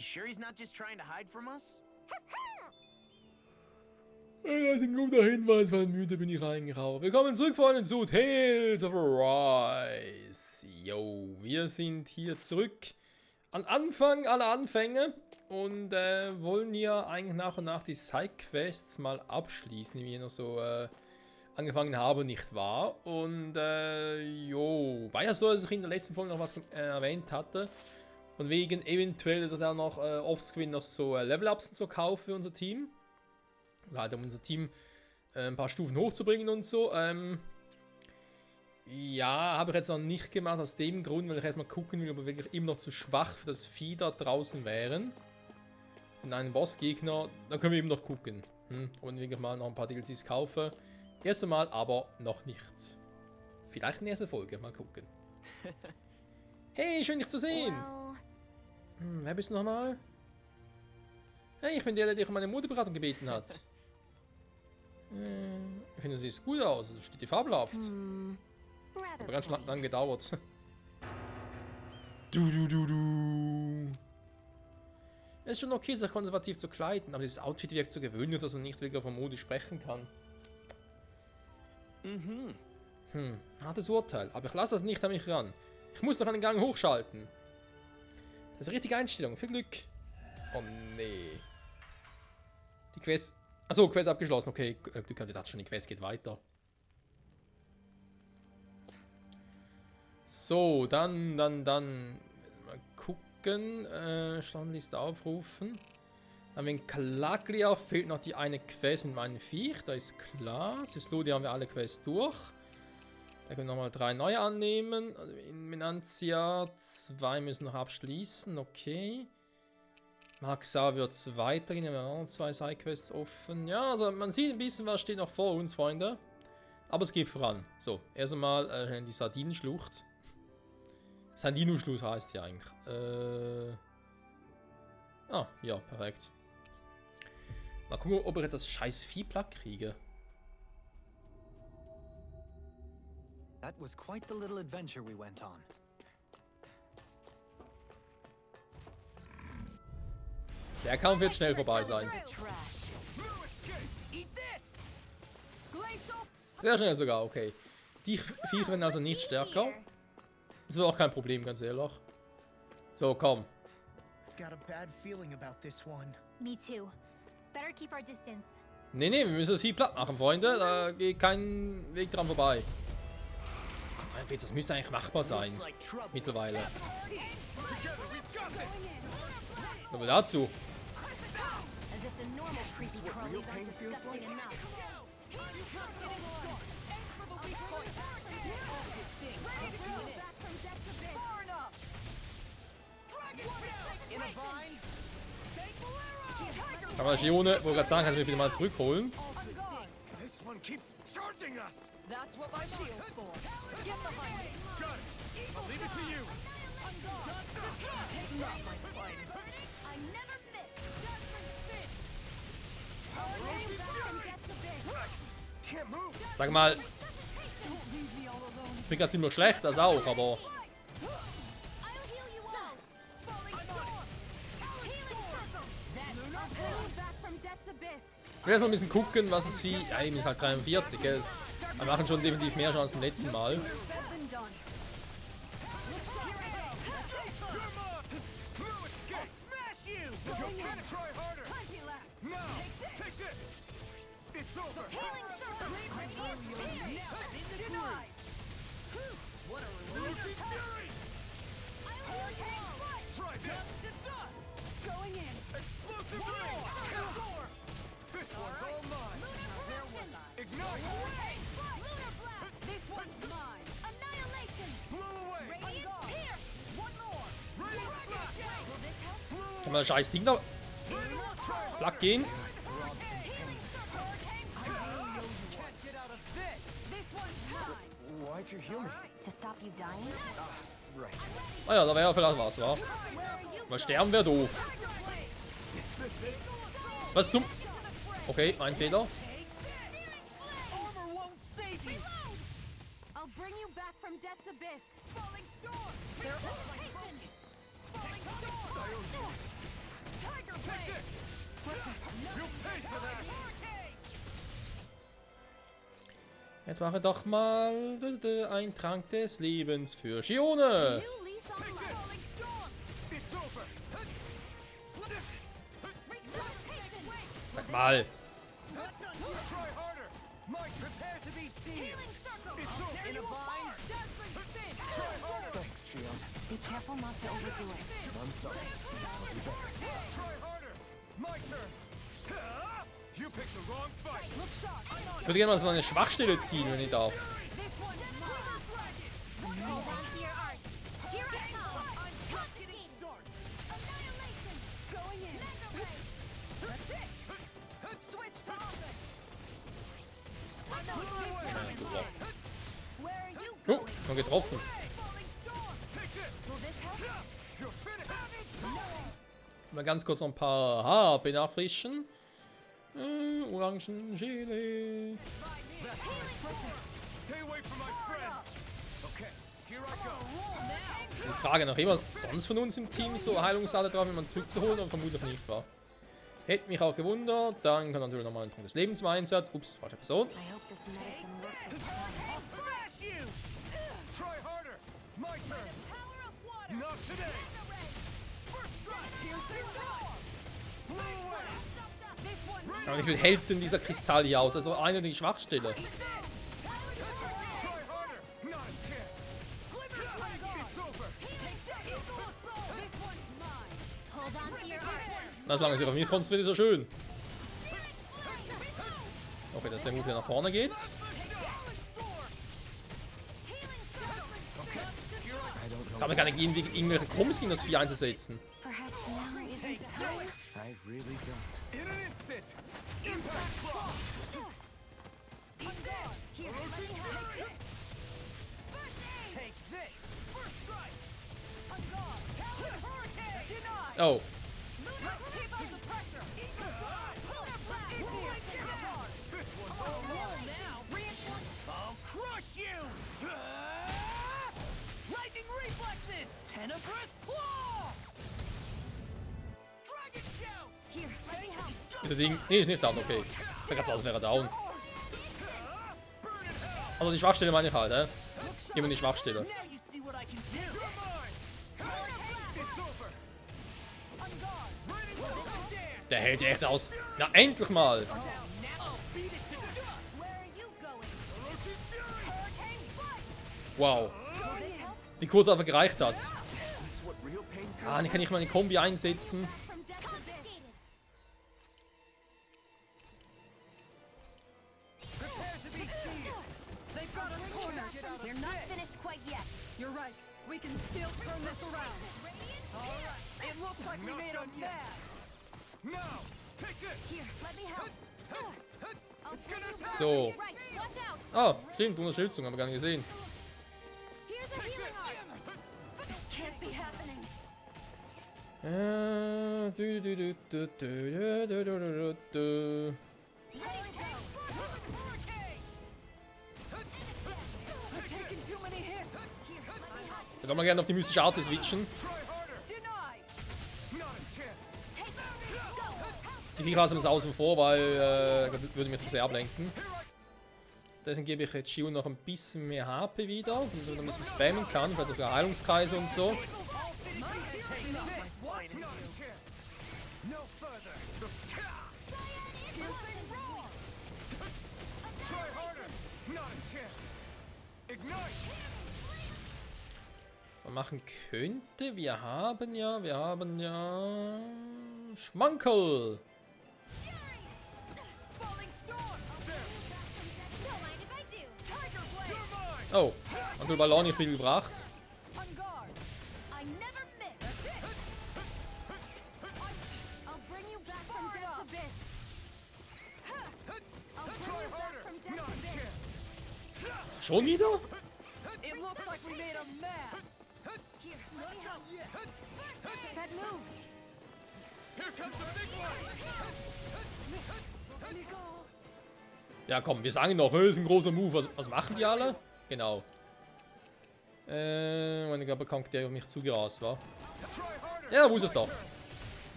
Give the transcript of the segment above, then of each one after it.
sure he's not just trying to hide from us? Das ist ein guter Hinweis, weil müde bin ich reingeraucht. Willkommen zurück, Freunde, zu Tales of Arise. Yo, wir sind hier zurück am Anfang aller Anfänge und wollen hier eigentlich nach und nach die Side-Quests mal abschließen, die wir noch so angefangen haben, nicht wahr? Und jo, war ja so, dass ich in der letzten Folge noch was erwähnt hatte. Und wegen eventuell dann noch offscreen noch so Level-Ups und so kaufen für unser Team. Halt, um unser Team ein paar Stufen hochzubringen und so. Ja, habe ich jetzt noch nicht gemacht, aus dem Grund, weil ich erstmal gucken will, ob wir wirklich immer noch zu schwach für das Vieh da draußen wären. Und einen Bossgegner, da können wir eben noch gucken. Und wirklich mal noch ein paar DLCs kaufen. Erst einmal aber noch nicht. Vielleicht in der ersten Folge, mal gucken. Hey, schön dich zu sehen! Wer bist du nochmal? Hey, ich bin der dich um meine Modeberatung gebeten hat. Ich finde, du siehst gut aus. Es steht dir fabelhaft. Aber ganz lang gedauert. Du. Es ist schon okay, sich konservativ zu kleiden, aber dieses Outfit wirkt so gewöhnlich, dass man nicht wirklich von Mode sprechen kann. Hartes Urteil, aber ich lasse das nicht an mich ran. Ich muss noch einen Gang hochschalten. Das ist die richtige Einstellung. Viel Glück. Oh nee. Die Quest. Achso, Quest abgeschlossen. Okay, Glück hatte das schon. Die Quest geht weiter. So, dann. Mal gucken. Standliste aufrufen. Dann wegen Calaglia fehlt noch die eine Quest mit meinem Viech. Da ist klar. Syslodi haben wir alle Quests durch. Da können wir nochmal 3 neue annehmen. In Menantia 2 müssen noch abschließen. Okay. Maxar wird es weitergehen. Wir haben auch noch 2 Sidequests offen. Ja, also man sieht ein bisschen, was steht noch vor uns, Freunde. Aber es geht voran. So, erst einmal die Sardinenschlucht. Sardinenschlucht heißt sie eigentlich. Ja, perfekt. Mal gucken, ob ich jetzt das scheiß Viehplack kriege. That was quite the little adventure we went on. Der Kampf wird schnell vorbei sein. Sehr schnell sogar, okay. Die Viecher werden also nicht stärker. Das wird auch kein Problem, ganz ehrlich. So, komm. Nee, wir müssen das Vieh platt machen, Freunde. Da geht kein Weg dran vorbei. Das müsste eigentlich machbar sein. Mittlerweile. Aber dazu. Aber das Gione, wollte gerade sagen, kannst du mich wieder mal zurückholen. That's what my shield's for. Get behind me. Got it. I'll leave it to you. Not my finest. I never miss. Judgment spin. Can't move. Sag mal, ich bin gerade ziemlich schlecht, das auch, aber. Ich will erstmal ein bisschen gucken, was es für. Ja, eben ist halt 43, gell? Wir machen schon definitiv mehr Chance beim letzten Mal. Kann man das scheiß Ding da platt gehen? Ah ja, da wäre ja vielleicht was, wa? Weil sterben wäre doof. Was zum... Okay, ein Fehler. Jetzt mache doch mal ein Trank des Lebens für Shione. New lease on life. Falling storm. It's over. Sag mal. Try harder. Mike, prepare to be seen. Healing circle. It's over. In a vine. Desmond spin. Try harder. Thanks, Shion. Be careful not to overdo it. I'm sorry. I'll do better. Try harder. My turn. You picked the wrong fight. Look sharp. Ich würde gerne mal so eine Schwachstelle ziehen, wenn ich darf. This one's mine. Hold on to your art. Here I come. I'm getting start. Annihilation. Going in. That's it. Switch to offense. I know it's this. Where are you Oh, going? schon getroffen. Falling storm. Take this. Will this help? You're finished. Mal ganz kurz noch ein paar Haare nachfrischen. Orangen Gelee. Stay away from my friends. Okay, here I go. Die Frage noch jemand sonst von uns im Team so Heilungssaale drauf, wenn man zurückzuholen, aber vermutlich nicht, war. Hätte mich auch gewundert. Dann kann natürlich nochmal ein Punkt des Lebens zum Einsatz. Ups, falsche Person. I hope this medicine works as planned. Smash you. Try harder. My turn. Power of water. Not today. First strike. Here's the roar. Blew away. This one. Aber wie viel hält denn dieser Kristall hier aus? Also eine die Schwachstelle. Try harder. Not a chance. It's over. This one's mine. Hold on to your art. Na, solange sie auf mich konzentriert, ist ja schön. Okay, dass der Move wieder nach vorne geht. Ich habe gar nicht irgendwelche Krumms das Vieh einzusetzen. Perhaps now isn't the time. I really don't. In an instant. Impact block. Undead. Here, let me have this. Take this. First strike. On guard. Hurricane. Denied. Oh, Keep up the pressure. Pillar blast. This one's all mine. Reinforce. I'll crush you. Lightning reflexes. Tenebrous claw. Dragon shout. Here, let me help. dieser Ding. Nee, ist nicht down, okay. Sah gerade so aus, als wäre er down. Also die Schwachstelle meine ich halt, Gib mir die Schwachstelle. Now you see what I can do. You're mine. It's over. On guard. Ready to stand. Der hält ja echt aus. Na, endlich mal! Now I'll beat it to dust. Where are you going? Orochi's fury. Hurricane fight. Wow. Will this help? Die kurz einfach gereicht hat. Is this what real pain feels Ah, dann kann ich meine Kombi einsetzen. From death to this. Prepare to be seized. They've got us cornered. They're not finished quite yet. You're right. We can still turn this around. All right. It looks like we Not made done them yet. mad. Now, take this. Here, let me help. I'll It's bring gonna you back. So. Right, watch out. Ah, stimmt, Unterstützung, haben wir gar nicht gesehen. Here's a healing art. Can't be happening. Du. I've taken too many hits. Here, let me help. Ich würde mal gerne auf die mystische Art switchen. Try harder. Denied. Not a chance. Take it. Go. Die Viecher lassen wir es außen vor, weil würde mir zu sehr ablenken. Deswegen gebe ich jetzt Shion noch ein bisschen mehr HP wieder, damit er ein bisschen spammen kann, vielleicht auch Heilungskreise und so. Not a chance. No further. Try harder. Not a chance. Ignite. Was man machen könnte, wir haben ja Schmankerl. Falling storm. Don't mind if I do. Tiger blade. You're mine. Oh, und du Ballon nicht viel gebracht. On guard. I never miss. I'll bring you back from death to this. I'll bring Try you back harder. from death Not to a this. chance. Schon wieder? It looks like we made him mad. Here, let me help. That move. Here comes the big one. Let me go. Ja komm, wir sagen noch, ist ein großer Move. Was machen die alle? Genau. Ich glaube, der auf mich zugerast war. Try harder. Ja, wusste ich doch.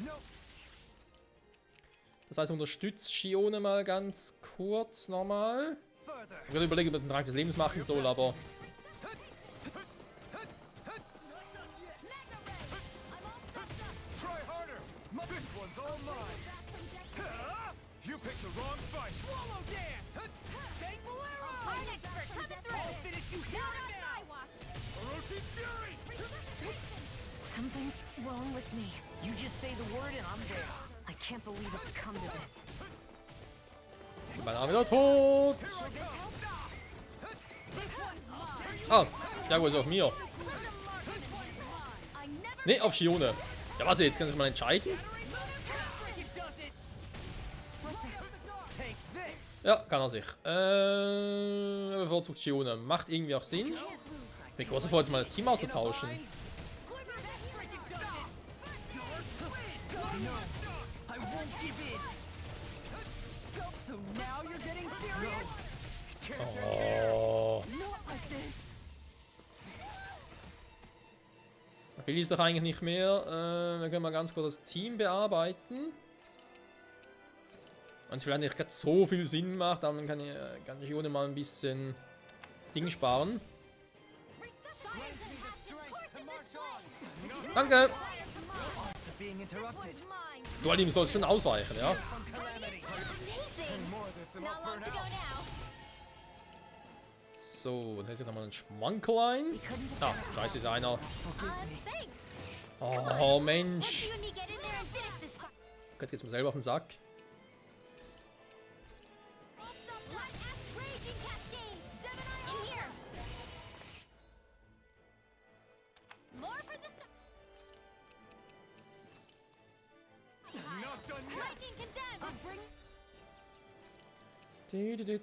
No. Das heißt, unterstützt Shione mal ganz kurz nochmal. Further. further. Ich würde überlegen, ob ich den Trank des Lebens machen soll, aber... Try harder. This one's all mine. You picked the wrong fight. Swallow dance. King Bolero. Hard expert coming through. I'll finish you here Not and on now. my watch. Orochi's fury. Something's wrong with me. You just say the word and I'm there. I can't believe it's come to this. Mein Arm wieder tot! This one's mine. Ah, Jaguar ist auf mir. I never Ne, auf Shione. Ja, was jetzt? Kann sich mal entscheiden? Ja, kann er sich. Er bevorzugt Shione. Macht irgendwie auch Sinn. Mir kurz davor, jetzt mal ein Team auszutauschen. I won't give in. So now you're getting serious? Oh. Not like this. Viel ist doch eigentlich nicht mehr. Wir können mal ganz kurz das Team bearbeiten. Und es vielleicht nicht gerade so viel Sinn macht, aber dann kann ich ohne mal ein bisschen Ding sparen. Danke! Being interrupted. mine. Dualim soll es schon ausweichen, ja? Calamity. Amazing. More of this and Not I'll long burn to go out. now. So, dann hätte ich nochmal einen Schmanklein. Ah, scheiße, ist einer. Thanks. Oh, Let's Mensch. you and me get in there and finish this fight. Jetzt geht's mir selber auf den Sack. Light ass raging cascade. Gemini in here. More for the Not done yet. lightning condemned. I'll bring that from now.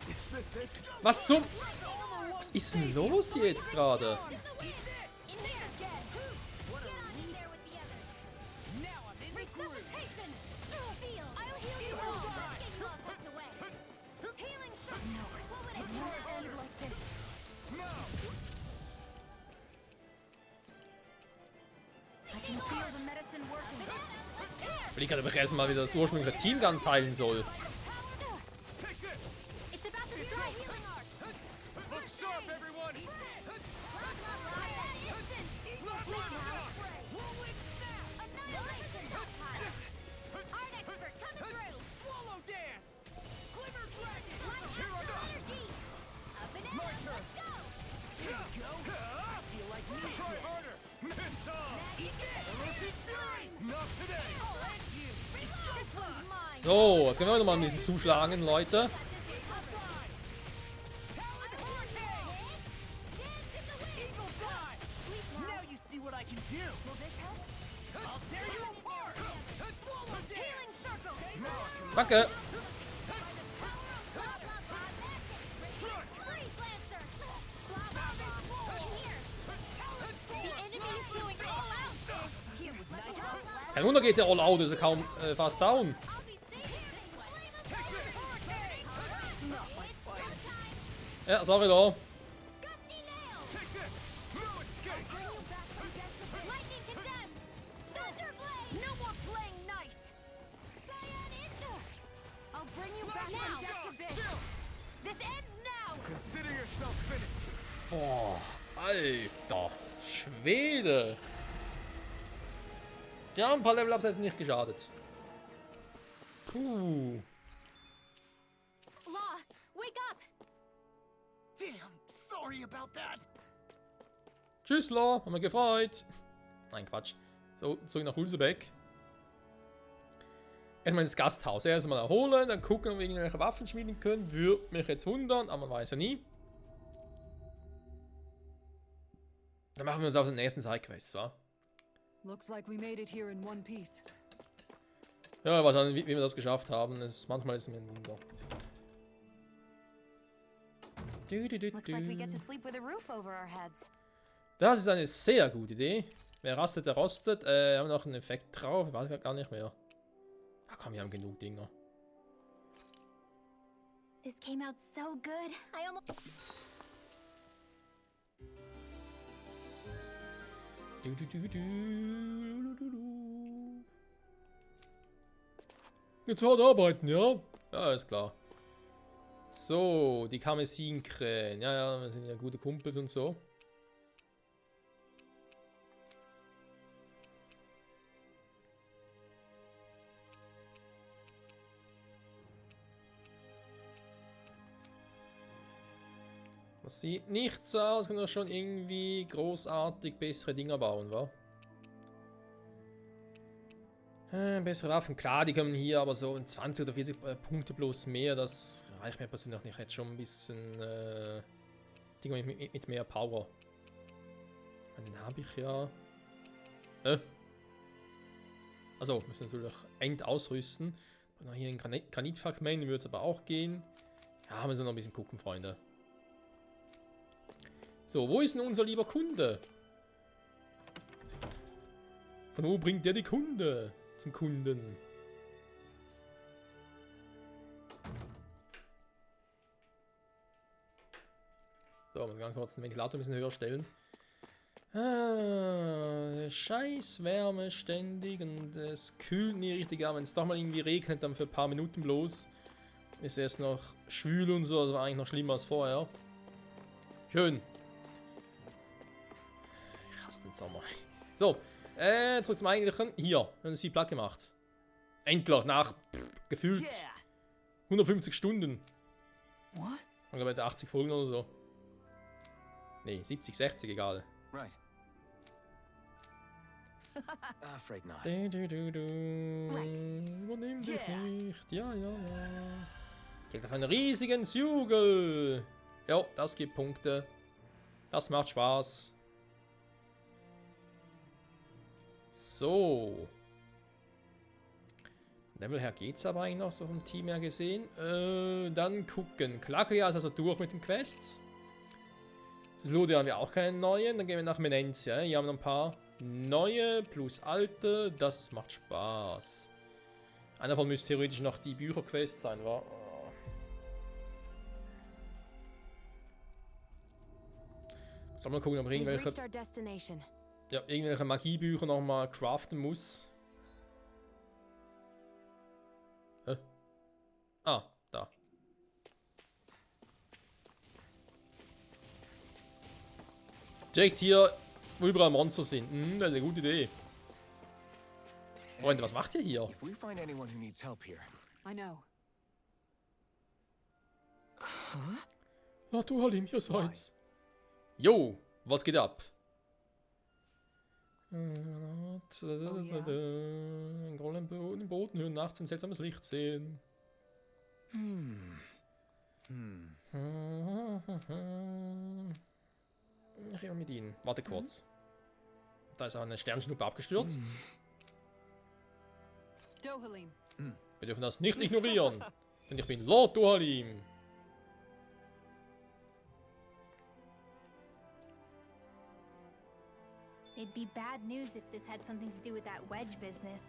Is this it? Was zum... Was ist denn los jetzt gerade? In here. Get on in there with the others. Now I'm in the groove. Resuscitation. Feel. I'll heal you all. Get you all tucked away. Healing circle. What would it Not end like this. I can feel the medicine working. Ich kann aber erst mal wieder das ursprüngliche Team ganz heilen soll. Take this. It's about to strike. Healing arc. Look sharp, everyone. Annihilation. Art expert coming through. Swallow dance. Glimmer dragon. Lightning energy. Up and out. Let's go. Feel like me. Try harder. It's on. Orochi's fury. Not today. This one's mine. So, jetzt können wir nochmal ein bisschen zuschlagen, Leute. Now you see what I can do. I'll tear you apart. Swallow dance. Healing circle. Danke. Freeze lancer. In here. The enemy is going all out. Here was nice. Kein Wunder geht der All-Out, ist er kaum fast down. I'll be safe here. Ja, sorry da. Gusty nail. Take this. No escape. Bring you back from death. Lightning condemned. Thunder blade. No more playing nice. Cyan in. I'll bring you back from death to this. This ends now. Consider yourself finished. Boah, Alter. Schwede. Ja, ein paar Level-Ups hätten nicht geschadet. Puh. Law, wake up. Damn, sorry about that. Tschüss, Law. Haben wir gefreut. Nein, Quatsch. So, zurück nach Hulsebeck. Erstmal ins Gasthaus. Erstmal erholen, dann gucken, ob wir irgendwelche Waffen schmieden können. Würde mich jetzt wundern, aber man weiß ja nie. Dann machen wir uns auf den nächsten Sidequest, wa? Looks like we made it here in one piece. Ja, wahrscheinlich, wie wir das geschafft haben. Manchmal ist es mir ein Wunder. Looks like we get to sleep with a roof over our heads. Das ist eine sehr gute Idee. Wer rastet, der rostet. Haben wir noch einen Effekt drauf? Ich weiß gar nicht mehr. Ach komm, wir haben genug Dinger. This came out so good. I almost. Jetzt hart arbeiten, ja? Ja, ist klar. So, die Karmesinkrähen. Ja, ja, wir sind ja gute Kumpels und so. Das sieht nicht so aus, kann doch schon irgendwie großartig bessere Dinger bauen, wa? Bessere Waffen, klar, die kommen hier, aber so 20 oder 40 Punkte bloß mehr, das reicht mir persönlich nicht. Ich hätte schon ein bisschen Dinge mit mehr Power. Den habe ich ja. Also, müssen natürlich end ausrüsten. Und hier ein Granitfragment würde es aber auch gehen. Ja, müssen wir noch ein bisschen gucken, Freunde. So, wo ist denn unser lieber Kunde? Von wo bringt der die Kunde zum Kunden? So, muss ganz kurz den Ventilator ein bisschen höher stellen. Scheiß Wärme ständig und es kühlt nie richtig an. Wenn es doch mal irgendwie regnet, dann für ein paar Minuten bloß. Ist es noch schwül und so, also eigentlich noch schlimmer als vorher. Schön. Ich hasse den Sommer. So, zurück zum Eigentlichen. Hier, wir haben sie platt gemacht. Endlich, nach gefühlt 150 Stunden. What? Ich glaube, 80 Folgen oder so. Nee, 70, 60, egal. Right. Afraid not. Übernimm dich nicht. Ja, ja, ja. Geht auf einen riesigen Zugel. Ja, das gibt Punkte. Das macht Spaß. So. Level her geht's aber eigentlich noch so vom Team her gesehen. Dann gucken. Klaglia ist also durch mit den Quests. Slode haben wir auch keinen neuen. Dann gehen wir nach Menencia. Hier haben wir noch ein paar neue plus alte. Das macht Spaß. Einer davon müsste theoretisch noch die Bücherquest sein, wa? Sollen wir mal gucken, ob ich irgendwelche Magiebücher nochmal craften muss. Ah, da. Direkt hier, wo überall Monster sind. Das ist eine gute Idee. Freunde, was macht ihr hier? If we find anyone who needs help here. I know. Ach du Halim, ihr seid's. Jo, was geht ab? Ein Grollen im Boden hören, nachts ein seltsames Licht sehen. Ich rede mit Ihnen. Warte kurz. Da ist auch eine Sternschnuppe abgestürzt. Dohalim. Wir dürfen das nicht ignorieren. Denn ich bin Lord Dohalim. It'd be bad news if this had something to do with that wedge business.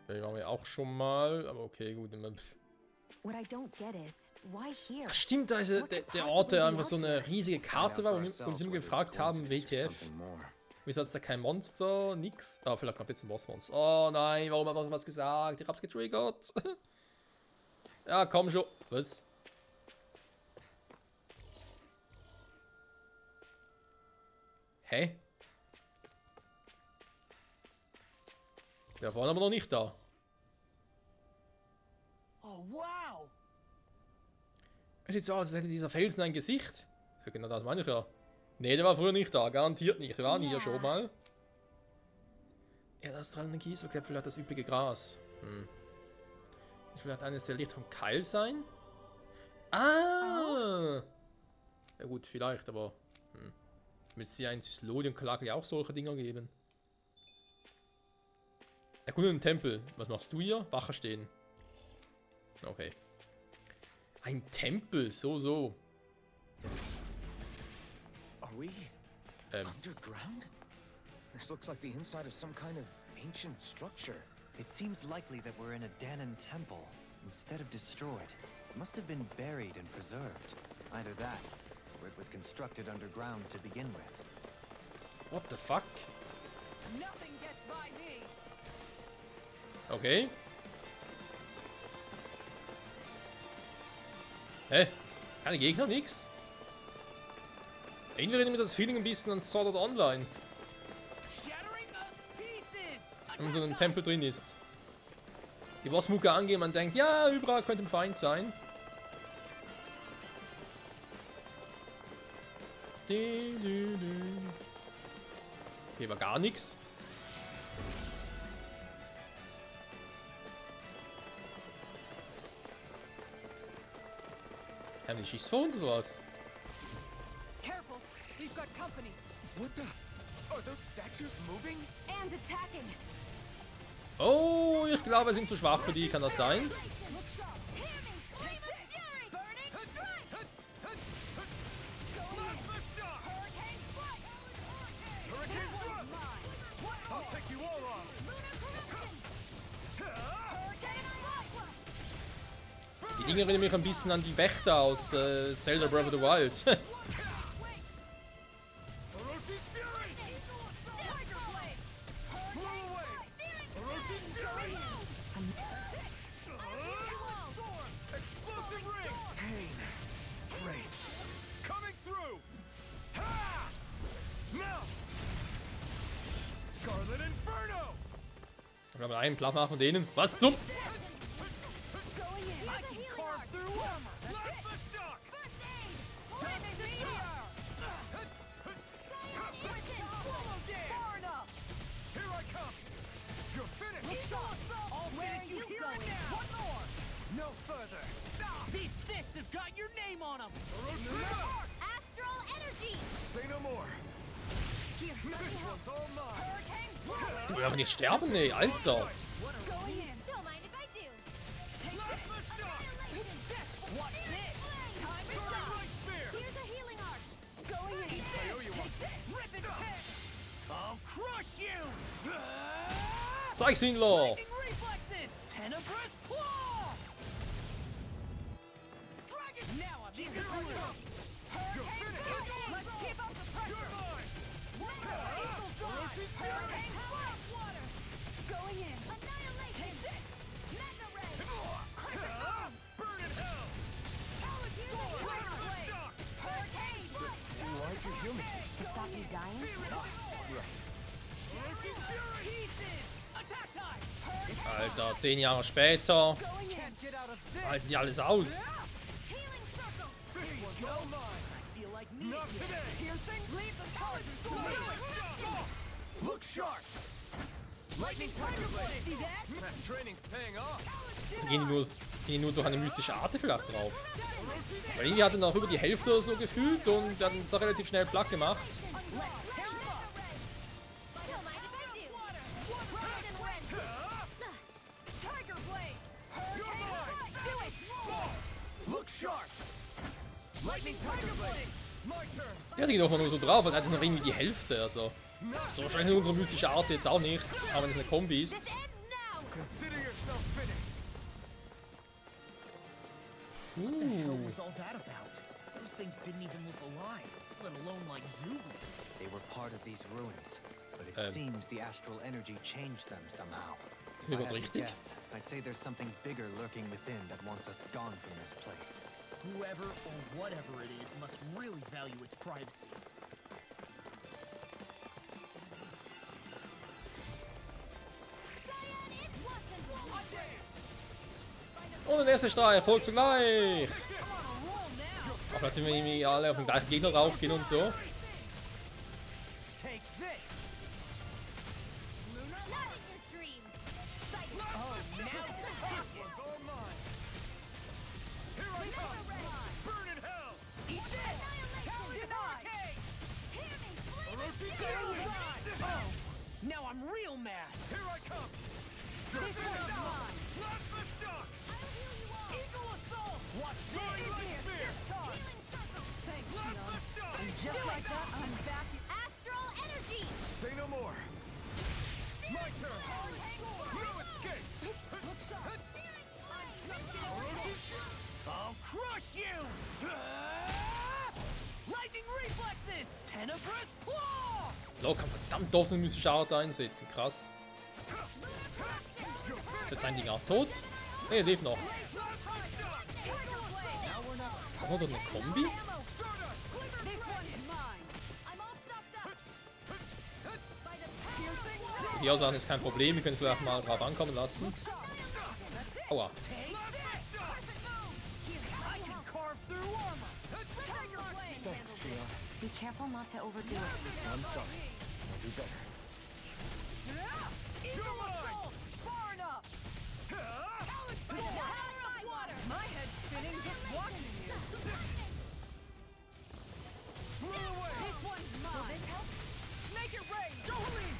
Den waren wir auch schon mal, aber okay, gut. What I don't get is, why here? Ach, stimmt, da ist der Ort, der einfach so eine riesige Karte war, wo wir uns immer gefragt haben, WTF. Wieso hat es da kein Monster? Nix. Ah, vielleicht kommt jetzt ein Bossmonster. Oh nein, warum hat er was gesagt? Ich hab's getriggert. Ja, komm schon. Was? Hä? Der war aber noch nicht da. Oh, wow! Es sieht so aus, als hätte dieser Felsen ein Gesicht. Ja, genau das meine ich ja. Nee, der war früher nicht da, garantiert nicht. Wir waren hier schon mal. Ja, das strahlende Kieselknöpfel hat das üppige Gras. Das vielleicht eines der Lichter vom Keil sein? Ah! Ja gut, vielleicht, aber... Müsste es ja in Syslodi und Klaglia auch solche Dinger geben. Erkunde den Tempel. Was machst du hier? Wache stehen. Okay. Ein Tempel, so. Are we underground? This looks like the inside of some kind of ancient structure. It seems likely that we're in a Danon temple. Instead of destroyed, it must have been buried and preserved. Either that, was constructed underground to begin with. What the fuck? Nothing gets by me. Okay. Hä? Keine Gegner, nix? Irgendwie erinnert mich das Feeling ein bisschen an Sword Art Online. Shattering the pieces. Wenn man so in einem Tempel drin ist. Die Bossmucke angehen, man denkt, ja, überall könnte ein Feind sein. Hier war gar nichts. Haben die schießt vor uns oder was? Careful, we've got company. What the? Are those statues moving? And attacking. Oh, ich glaube, wir sind zu schwach für die. Kann das sein? Look sharp. Hear me. Flame of fury. Burning strike. Plasma shock! Hurricane strike. Hurricane This thrust! one's mine. One I'll more. take you all on! Lunar corruption. Hurricane strike. Die Dinge erinnern mich ein bisschen an die Wächter aus Zelda Breath of the Wild. Wait. Orochi's fury! Tiger blade. Blow away! Orochi's fury! Explosive ring! Pain. Rage. Coming through! Ha! Now! Scarlet Inferno! Ich glaube, einen platt machen denen. Was zum? Going in. I can carve through armor. Plasma shock! First aid. Flaming meteor. Swallow dance. Far enough. Here I come! You're finished! I'll finish you here and now. One more. No further! These fists have got your name on them. Orochi! Astral energy. Say no more! Here. This one's all mine! Hurricane Du will aber nicht sterben, ey, Alter. going in. Don't mind if I do. Take Plasma shock! What's this? Time is Soaring up. Light Spear! Here's a healing arc. Going in. I owe you one. Rip its head. I'll crush you. Zeig's ihnen, Law. Lightning reflexes. Tenebrous claw. Dragon. Now I'm in the Here I groove. come! You're finished! Let's keep up the You're pressure. mine! One more. Eagle drive. Orochi's fury! Hurricane strike. Water. Going in. Annihilation. Take this. Mega ray. Ah! Burn in hell! Tiger blade. Shock! Hurricane strike. Why'd you heal me? To stop you dying? Right. Orochi's fury! Pieces. Attack time. Alter, 10 Jahre später Going in. Can't get out of this. halten die alles aus. Healing circle. This one's all mine! I feel like me Not again. today! Piercing. Leave the charge. Look sharp! Lightning Tiger Blade! See that? That training's paying off! Die gehen nur durch eine mystische Art vielleicht drauf. Weil irgendwie hat er noch über die Hälfte oder so gefühlt und dann ist er relativ schnell platt gemacht. Don't mind if I do. Red and red. Tiger blade. Hurricane strike. Do it. Look sharp! Lightning Tiger Blade! My turn! Der hat ihn doch mal nur so drauf und er hat noch irgendwie die Hälfte. Also so wahrscheinlich ist unsere mystische Art jetzt auch nicht, aber wenn es eine Kombi ist. This ends now. Consider yourself finished! What the hell was all that about? Those things didn't even look alive, let alone like Zulu. They were part of these ruins, but it seems the astral energy changed them somehow. Ist mir If I gerade had to richtig? guess, I'd say there's something bigger lurking within that wants us gone from this place. Whoever or whatever it is must really value its privacy. Cyan is Watson. Und der erste Strahl erfolgt zugleich. Auch jetzt sind wir irgendwie alle auf den gleichen Gegner raufgehen und so. Take this. Not in your dreams. Psychic. This one's all mine! Here I come! Burn in hell! Annihilation. Denied. Hear me. Orochi's Flame fury! Oh, now I'm real mad. Here I come! This one's mine. Plasma shock! I'll heal you all. Eagle assault. Watch Soaring this. Light Spear! Healing circle. Thanks, Plasma shock! Just like Locker verdammt oft eine mystische Art einsetzen. Krass. Ist jetzt ein Ding auch tot? Ne, lebt noch. Ist auch noch eine Kombi? Die Aussagen ist kein Problem, wir können es vielleicht mal drauf ankommen lassen. Aua. Be careful not to overdo it. I'm sorry. I'll do better. Far enough! My head's spinning just watching you. This one's mine. Make it rain! Jolene!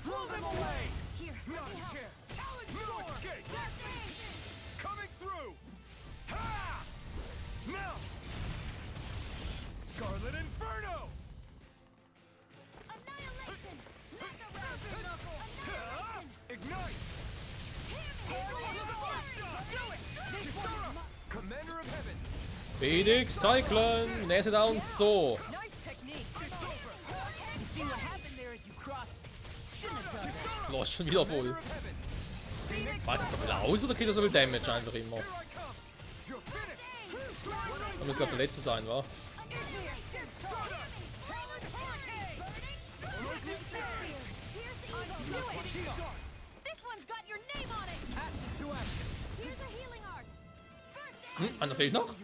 Blow them away! Here, let Not me a help. chance! No escape! Coming through! Ha! Now! Scarlet Inferno! Annihilation! Ignite! Commander of Heaven! Phoenix, Cyclone, Nase down, so. Nice technique! You see what happened there as you crossed? Shouldn't have done that. Los, schon wieder voll. Of Heaven! War das so viel aus oder kriegt er so viel Damage einfach immer? Here I come! You're finished! Da muss glaube der letzte sein, wa? This one's got your name on it! Ashes to ashes! Here's a healing art! Einer fehlt noch?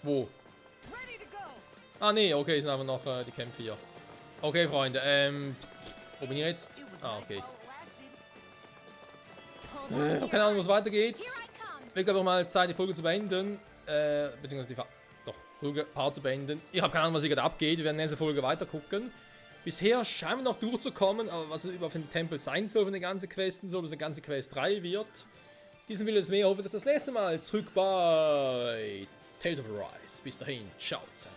Wo? Ready to go! Ah nee, okay, es sind aber noch die Kämpfe hier. Okay, Freunde, wo bin ich jetzt? Ah, okay. Ich habe keine Ahnung, wo es weitergeht. Ich glaube auch mal Zeit, die Folge zu beenden. Beziehungsweise die Folge-Part zu beenden. Ich habe keine Ahnung, was hier gerade abgeht. Wir werden in dieser Folge weiter gucken. Bisher scheinen wir noch durchzukommen, aber was es überhaupt für ein Tempel sein soll, für eine ganze Quest, so, dass eine ganze Quest 3 wird. Diesen will es mehr, hoffentlich das nächste Mal zurück bei Tales of Arise. Bis dahin, ciao zusammen.